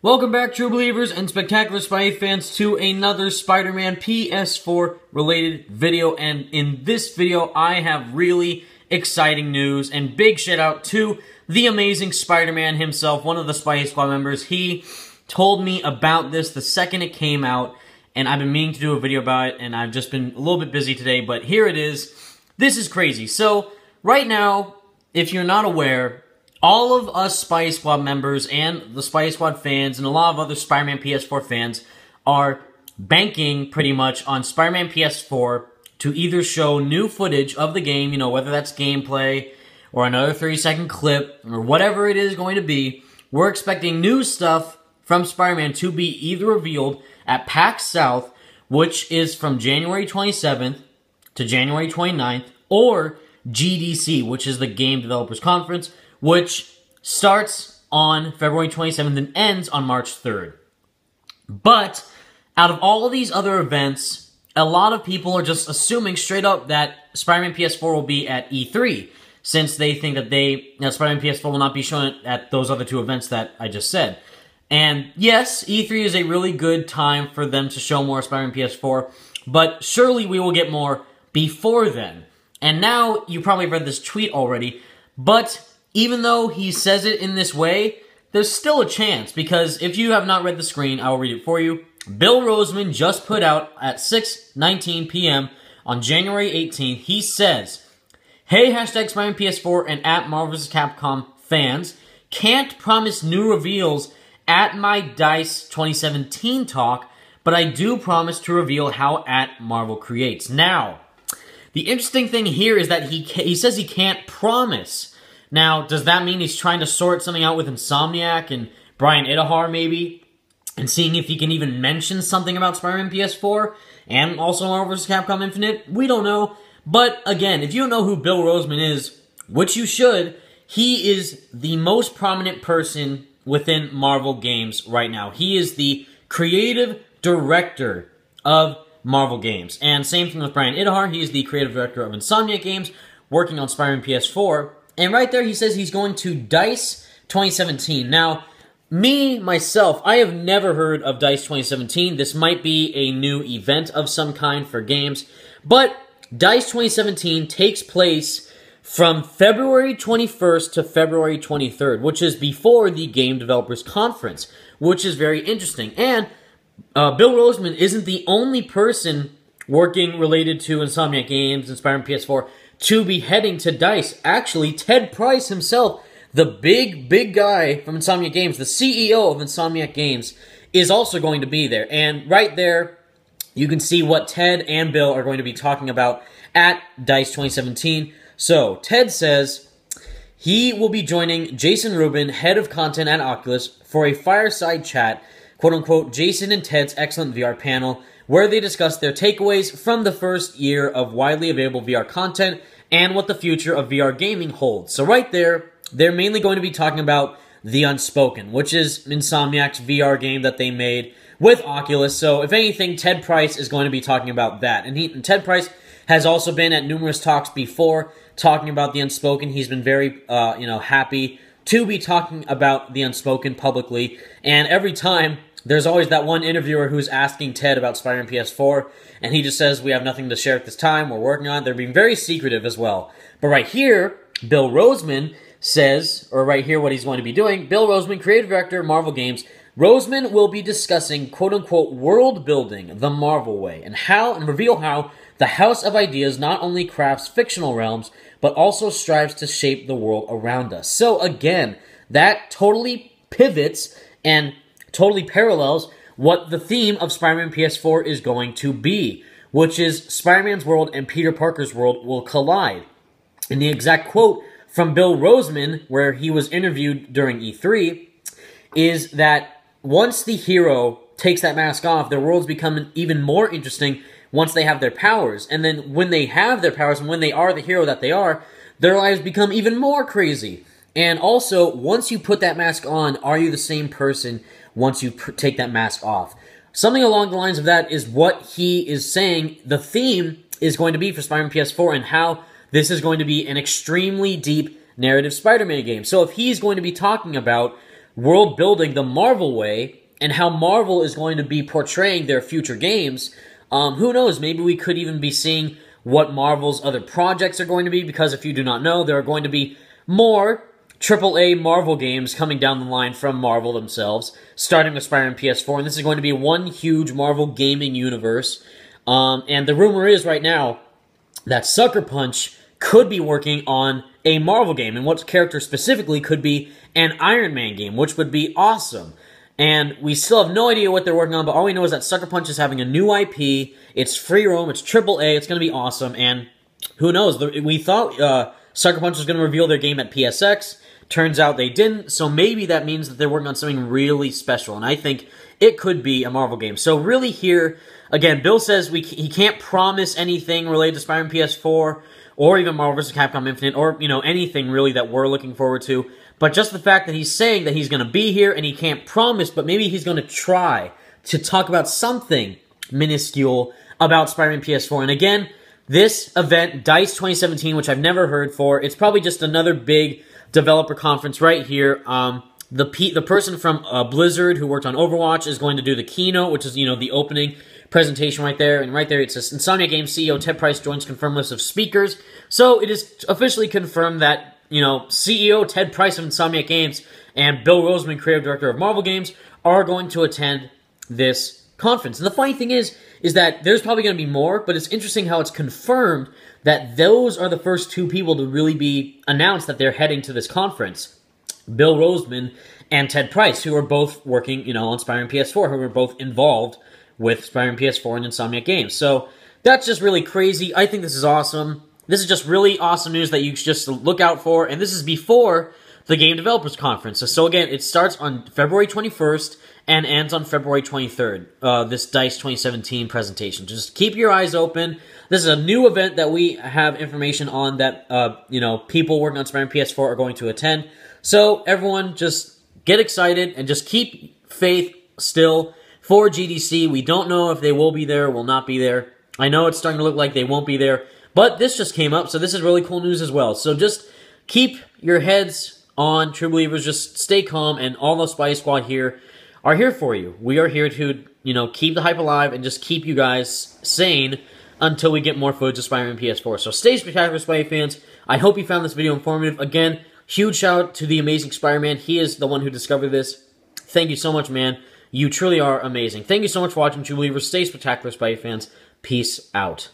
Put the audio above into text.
Welcome back, true believers and spectacular Spidey fans, to another Spider-Man PS4 related video. And in this video, I have really exciting news and big shout out to the amazing Spider-Man himself, one of the Spidey Squad members. He told me about this the second it came out, and I've been meaning to do a video about it, and I've just been a little bit busy today, but here it is. This is crazy. So, right now, if you're not aware, all of us Spidey Squad members and the Spidey Squad fans and a lot of other Spider-Man PS4 fans are banking pretty much on Spider-Man PS4 to either show new footage of the game, you know, whether that's gameplay or another 30-second clip or whatever it is going to be. We're expecting new stuff from Spider-Man to be either revealed at PAX South, which is from January 27th to January 29th, or GDC, which is the Game Developers Conference, which starts on February 27th and ends on March 3rd. But out of all of these other events, a lot of people are just assuming straight up that Spider-Man PS4 will be at E3, since they think that Spider-Man PS4 will not be shown at those other two events that I just said. And yes, E3 is a really good time for them to show more Spider-Man PS4, but surely we will get more before then. And now, you probably read this tweet already, but even though he says it in this way, there's still a chance, because if you have not read the screen, I will read it for you. Bill Rosemann just put out at 6:19 p.m. on January 18th, he says, "Hey, hashtag Spider-Man PS4 and at Marvel vs. Capcom fans, can't promise new reveals at my D.I.C.E 2017 talk, but I do promise to reveal how at Marvel creates." Now, the interesting thing here is that he says he can't promise. Now, does that mean he's trying to sort something out with Insomniac and Brian Idahar, maybe? And seeing if he can even mention something about Spider-Man PS4 and also Marvel vs. Capcom Infinite? We don't know. But, again, if you don't know who Bill Rosemann is, which you should, he is the most prominent person within Marvel games right now. He is the creative director of Marvel games. And same thing with Brian Idahar. He is the creative director of Insomniac games, working on Spider-Man PS4. And right there, he says he's going to D.I.C.E 2017. Now, myself, I have never heard of D.I.C.E 2017. This might be a new event of some kind for games. But D.I.C.E 2017 takes place from February 21st to February 23rd, which is before the Game Developers Conference, which is very interesting. And Bill Rosemann isn't the only person working related to Insomniac games and Spider-Man PS4 to be heading to D.I.C.E. Actually, Ted Price himself, the big guy from Insomniac Games, the CEO of Insomniac Games, is also going to be there. And right there, you can see what Ted and Bill are going to be talking about at D.I.C.E 2017. So, Ted says he will be joining Jason Rubin, head of content at Oculus, for a fireside chat, quote-unquote, Jason and Ted's excellent VR panel, where they discuss their takeaways from the first year of widely available VR content and what the future of VR gaming holds. So right there, they're mainly going to be talking about The Unspoken, which is Insomniac's VR game that they made with Oculus. So if anything, Ted Price is going to be talking about that. And Ted Price has also been at numerous talks before talking about The Unspoken. He's been very, happy to be talking about The Unspoken publicly. And every time, there's always that one interviewer who's asking Ted about Spider-Man PS4, and he just says, we have nothing to share at this time, we're working on it. They're being very secretive as well. But right here, Bill Rosemann says, or right here what he's going to be doing, Bill Rosemann, creative director, Marvel Games, Rosemann will be discussing, quote-unquote, world building the Marvel way, and reveal how the House of Ideas not only crafts fictional realms, but also strives to shape the world around us. So again, that totally pivots and totally parallels what the theme of Spider-Man PS4 is going to be, which is Spider-Man's world and Peter Parker's world will collide. And the exact quote from Bill Rosemann, where he was interviewed during E3, is that once the hero takes that mask off, their worlds become even more interesting once they have their powers. And then when they have their powers and when they are the hero that they are, their lives become even more crazy. And also, once you put that mask on, are you the same person once you take that mask off? Something along the lines of that is what he is saying the theme is going to be for Spider-Man PS4, and how this is going to be an extremely deep narrative Spider-Man game. So if he's going to be talking about world building the Marvel way and how Marvel is going to be portraying their future games. Who knows? Maybe we could even be seeing what Marvel's other projects are going to be, because if you do not know, there are going to be more AAA Marvel games coming down the line from Marvel themselves, starting with Spider-Man PS4, and this is going to be one huge Marvel gaming universe. And the rumor is right now that Sucker Punch could be working on a Marvel game, and what character specifically could be an Iron Man game, which would be awesome. And we still have no idea what they're working on, but all we know is that Sucker Punch is having a new IP. It's free roam. It's AAA. It's going to be awesome. And who knows? We thought Sucker Punch was going to reveal their game at PSX. Turns out they didn't. So maybe that means that they're working on something really special. And I think it could be a Marvel game. So really here, again, Bill says he can't promise anything related to Spider-Man PS4 or even Marvel vs. Capcom Infinite or, anything really that we're looking forward to. But just the fact that he's saying that he's going to be here and he can't promise, but maybe he's going to try to talk about something minuscule about Spider-Man PS4. And again, this event, D.I.C.E 2017, which I've never heard for, it's probably just another big developer conference right here. The person from Blizzard who worked on Overwatch is going to do the keynote, which is, the opening presentation right there. And right there it says, Insomniac Games CEO Ted Price joins confirmed list of speakers. So it is officially confirmed that CEO Ted Price of Insomniac Games and Bill Rosemann, creative director of Marvel Games, are going to attend this conference. And the funny thing is that there's probably going to be more, but it's interesting how it's confirmed that those are the first two people to really be announced that they're heading to this conference. Bill Rosemann and Ted Price, who are both working, on Spider-Man PS4, who are both involved with Spider-Man PS4 and Insomniac Games. So that's just really crazy. I think this is awesome. This is just really awesome news that you should just look out for, and this is before the Game Developers Conference. So again, it starts on February 21st and ends on February 23rd, this D.I.C.E 2017 presentation. Just keep your eyes open. This is a new event that we have information on that, people working on Spider-Man PS4 are going to attend. So everyone just get excited and just keep faith still for GDC. We don't know if they will be there or will not be there. I know it's starting to look like they won't be there. But this just came up, so this is really cool news as well. So just keep your heads on, true believers. Just stay calm, and all the Spy Squad here are here for you. We are here to, keep the hype alive and just keep you guys sane until we get more footage of Spider-Man PS4. So stay spectacular, Spy fans. I hope you found this video informative. Again, huge shout out to the amazing Spider-Man. He is the one who discovered this. Thank you so much, man. You truly are amazing. Thank you so much for watching, true believers. Stay spectacular, Spy fans. Peace out.